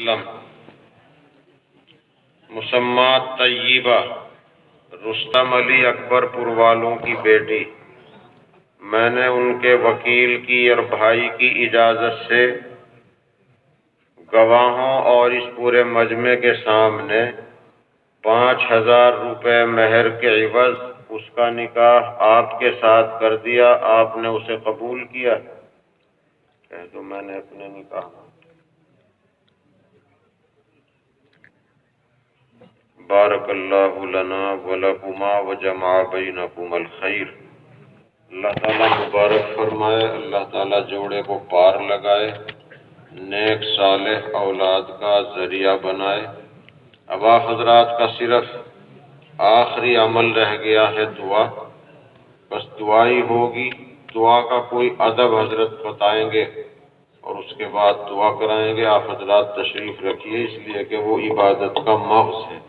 وسلم مسمات طیبہ رستم علی اکبر پور والوں کی بیٹی، میں نے ان کے وکیل کی اور بھائی کی اجازت سے گواہوں اور اس پورے مجمع کے سامنے 5000 روپے مہر کے عوض اس کا نکاح آپ کے ساتھ کر دیا۔ آپ نے اسے قبول کیا؟ کہہ دو میں نے اپنے نکاح۔ بارک اللہ لنا ولکما وجمع بینکم الخیر۔ اللہ تعالیٰ مبارک فرمائے، اللہ تعالیٰ جوڑے کو پار لگائے، نیک صالح اولاد کا ذریعہ بنائے۔ اب آپ حضرات کا صرف آخری عمل رہ گیا ہے دعا، بس دعا ہی ہوگی۔ دعا کا کوئی ادب حضرت بتائیں گے اور اس کے بعد دعا کرائیں گے۔ آپ حضرات تشریف رکھیے، اس لیے کہ وہ عبادت کا مغز ہے۔